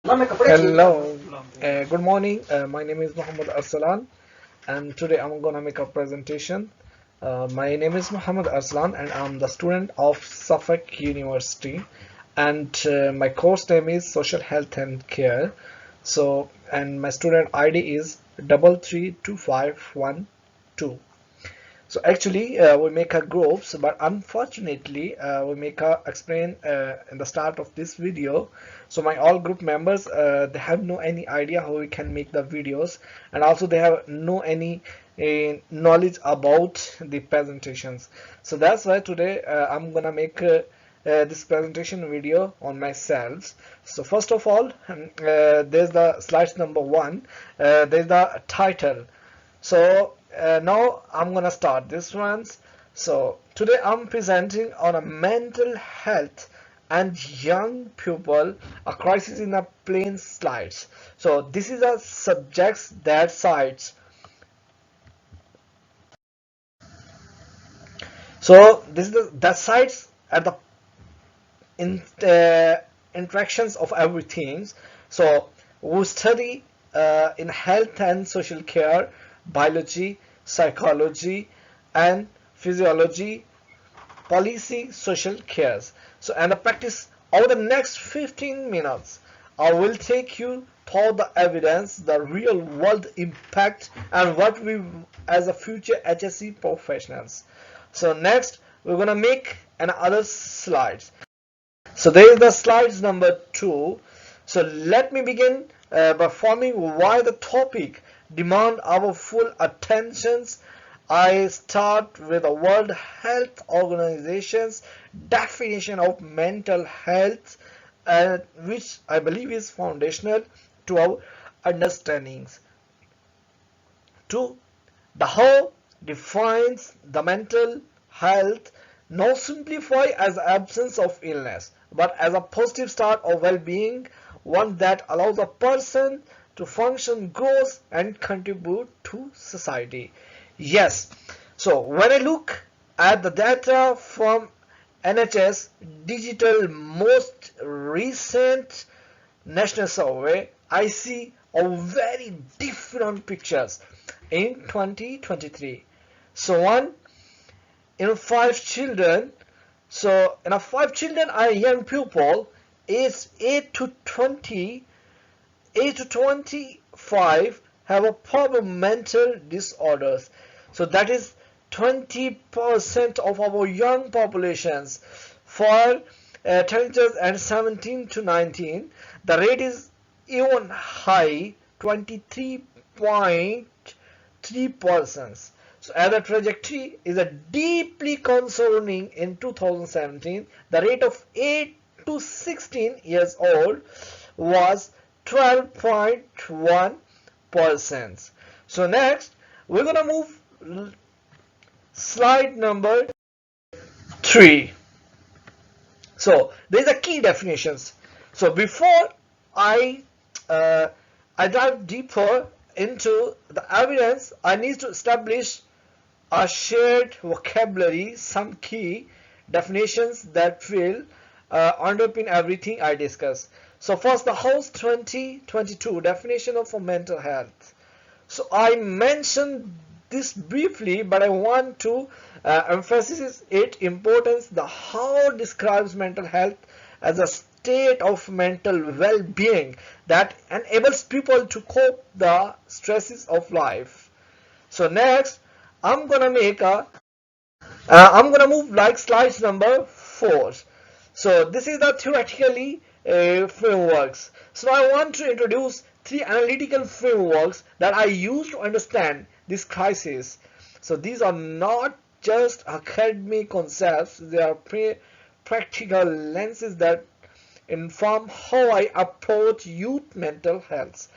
Hello, good morning. My name is Muhammad Arsalan, and today I'm gonna make a presentation. My name is Muhammad Arsalan, and I'm the student of Suffolk University, and my course name is Social Health and Care. So, and my student ID is 332512. So actually, we make a groups, but unfortunately, we make a explain in the start of this video. So my all group members, they have no any idea how we can make the videos, and also they have no any knowledge about the presentations. So that's why today I'm gonna make this presentation video on myself. So first of all, there's the slides number one. There's the title. So now I'm gonna start this ones. So today I'm presenting on a mental health and young people, a crisis in a plain slides. So this is a subjects that sides. So this is the sides at the in interactions of everything. So we study in health and social care, biology, psychology, and physiology, policy, social cares. So and the practice over the next 15 minutes, I will take you through the evidence, the real world impact, and what we as a future HSC professionals. So next we're gonna make another slides. So there is the slides number 2. So let me begin by forming why the topic demand our full attentions. I start with the World Health Organization's definition of mental health, which I believe is foundational to our understandings. 2. The how defines the mental health not simplify as absence of illness, but as a positive start of well-being, one that allows a person to function, grow, and contribute to society. Yes, so when I look at the data from NHS Digital most recent national survey, I see a very different pictures in 2023. So one in 5 children, so in a 5 children are young people aged 8 to 25 have a problem mental disorders. So that is 20% of our young populations. For teenagers and 17 to 19, the rate is even high, 23.3%. So as the trajectory is a deeply concerning in 2017, the rate of 8 to 16 years old was 12.1%. So next we're gonna move slide number 3. So there's a key definitions. So before I uh, I dive deeper into the evidence, I need to establish a shared vocabulary, some key definitions that will underpin everything I discuss. So first, the House 2022 definition of mental health. So I mentioned this briefly, but I want to emphasize its importance. The how describes mental health as a state of mental well-being that enables people to cope the stresses of life. So next, I'm gonna make a I'm gonna move like slides number 4. So this is the theoretically frameworks. So I want to introduce 3 analytical frameworks that I use to understand this crisis. So these are not just academic concepts, they are practical lenses that inform how I approach youth mental health.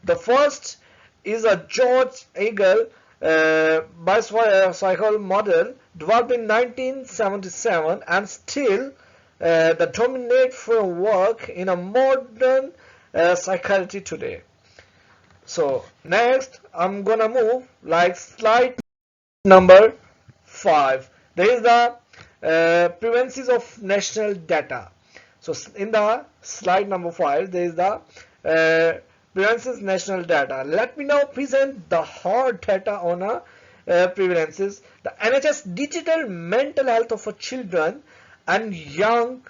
The first is a George Egel biopsychological model developed in 1977 and still the dominant framework in a modern psychiatry today. So next I'm gonna move like slide number 5. There is the prevalences of national data. So in the slide number 5 there is the prevalences national data. Let me now present the hard data on prevalences. The NHS digital mental health of children and young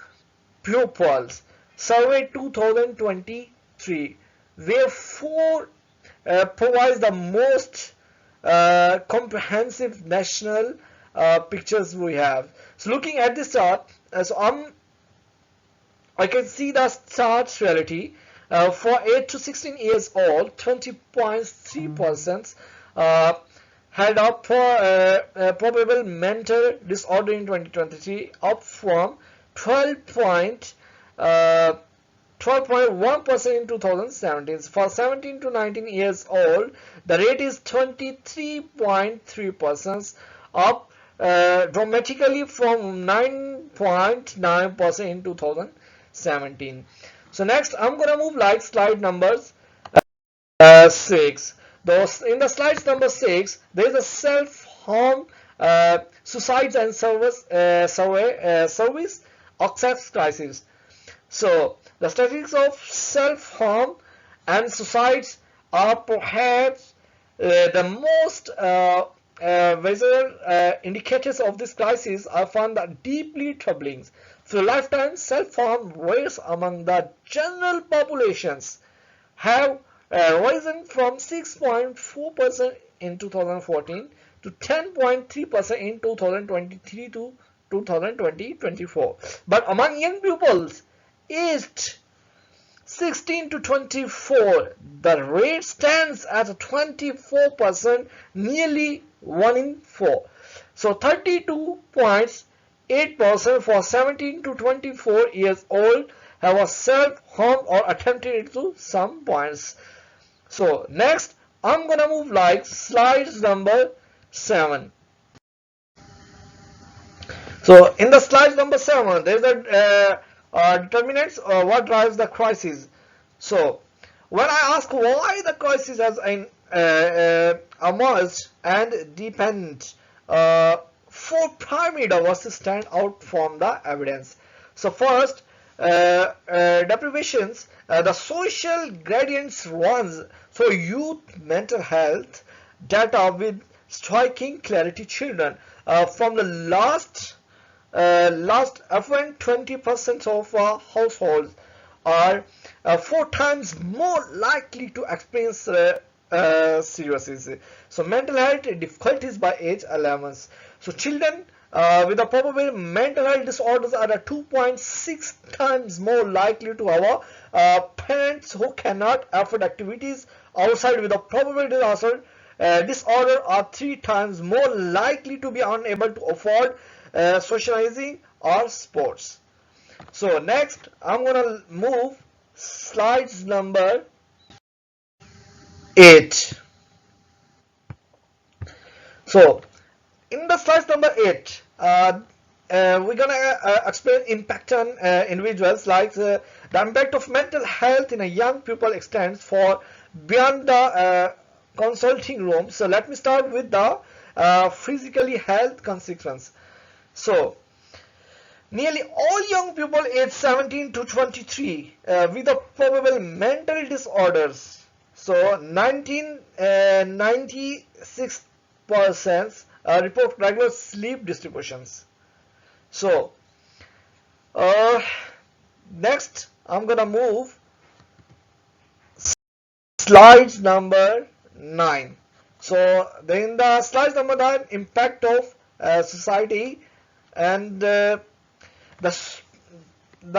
pupils survey 2023, therefore provides the most comprehensive national pictures we have. So looking at this chart, I can see the chart's reality. For 8 to 16 years old, 20.3% had a probable mental disorder in 2023, up from 12.1% in 2017. For 17 to 19 years old, the rate is 23.3%, up dramatically from 9.9% in 2017. So next, I'm gonna move like slide numbers 6. In the slides number 6, there is a self-harm, suicides and service access crisis. So the statistics of self-harm and suicides are perhaps the most visual indicators of this crisis. I found that deeply troubling. Through lifetime, self-harm rates among the general populations have risen from 6.4% in 2014 to 10.3% in 2023 to 2024. But among young pupils aged 16 to 24, the rate stands at 24%, nearly 1 in 4. So 32.8% for 17 to 24 years old have a self-harm or attempted it to some points. So next, I'm gonna move like slides number 7. So in the slide number 7, there is a determinants what drives the crisis. So when I ask why the crisis has emerged and deepened, 4 primary diversities stand out from the evidence. So first, deprivations, the social gradients runs so youth mental health data with striking clarity. Children from the last affluent 20% of households are 4 times more likely to experience seriousness. So mental health difficulties by age 11. So children with a probable mental health disorders are 2.6 times more likely to have parents who cannot afford activities outside with a probable disorder are 3 times more likely to be unable to afford socializing or sports. So next, I'm gonna move slides number 8. So in the slides number 8, we're gonna explain impact on individuals, like the impact of mental health in a young people extends for beyond the consulting room. So let me start with the physically health consequence. So nearly all young people aged 17 to 23 with a probable mental disorders, so 96% report regular sleep disturbances. So next, I'm gonna move slides number 9. So in the slides number 9, impact of society and the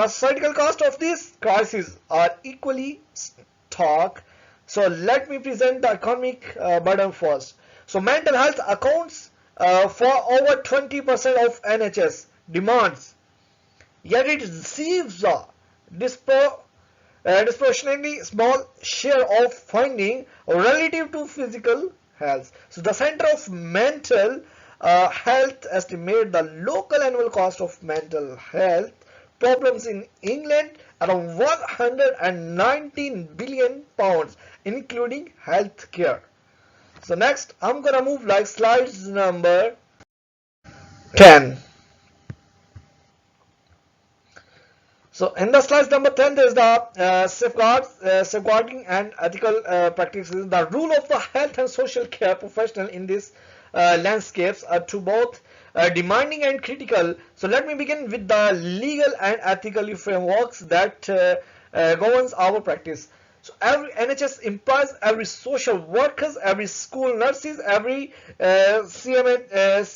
societal cost of this crisis are equally stark. So let me present the economic burden first. So mental health accounts for over 20% of NHS demands, yet it receives a disproportionately small share of funding relative to physical health. So the Center of Mental Health estimated the local annual cost of mental health problems in England around 119 billion pounds, including health care. So next, I'm gonna move like slides number 10. So in the slide number 10, there is the safeguarding and ethical practices. The role of the health and social care professional in these landscapes are to both demanding and critical. So let me begin with the legal and ethical frameworks that governs our practice. So every NHS employees, every social workers, every school nurses, every CMHS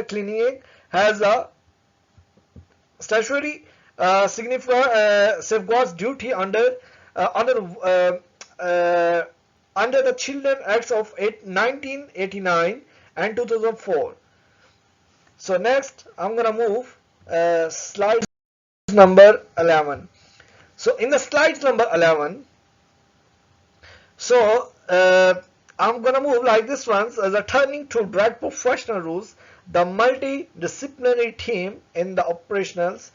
clinic has a statutory safeguards duty under the Children Acts of 1989 and 2004. So next I'm gonna move slide number 11. So in the slide number 11, so I'm gonna move like this one. So the turning to drug professional rules, the multidisciplinary team in the operationals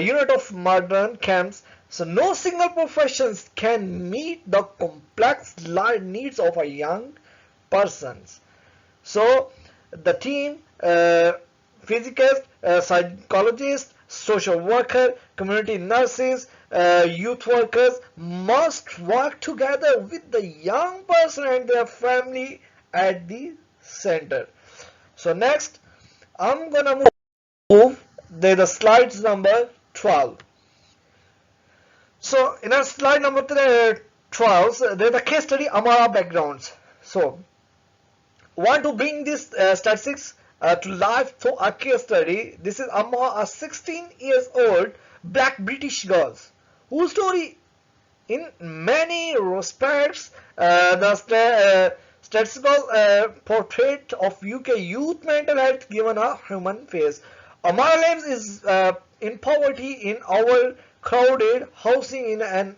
unit of modern camps. So no single professions can meet the complex needs of a young persons. So the team, physicists, psychologists, social worker, community nurses, youth workers must work together with the young person and their family at the center. So next, I'm gonna move the slides number 12. So in our slide number 12, there's a case study Amara backgrounds. So want to bring this statistics to life through a case study. This is Amara, a 16 years old black British girl whose story in many respects the statistical portrait of UK youth mental health given a human face. Amara lives in poverty in overcrowded housing in an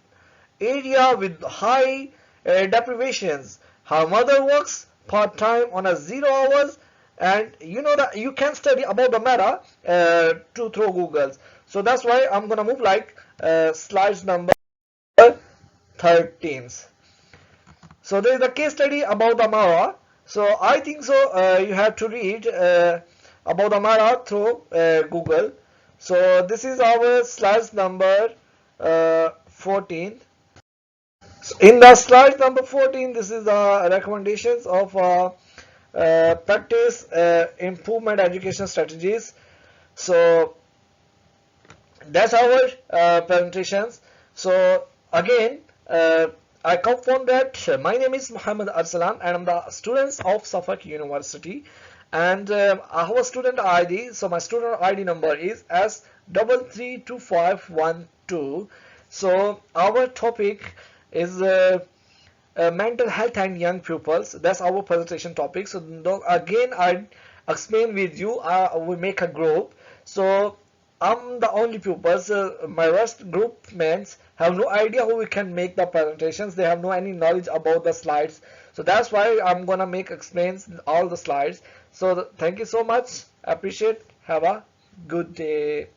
area with high deprivations. Her mother works part-time on a 0 hours, and you know that you can study about the matter through Google. So that's why I'm gonna move like slides number 13. So there is a case study about Amara. So I think so you have to read about Amara through Google. So this is our slide number 14. In the slide number 14, this is the recommendations of practice improvement education strategies. So that's our presentations. So again, I confirm that my name is Muhammad Arsalan and I'm the student of Suffolk University, and our student ID, so my student ID number is S332512. So our topic is mental health and young pupils. That's our presentation topic. So again, I explain with you. We make a group. So I'm the only pupils. My rest group mates have no idea how we can make the presentations. They have no any knowledge about the slides. So that's why I'm gonna explains all the slides. So thank you so much. Appreciate. Have a good day.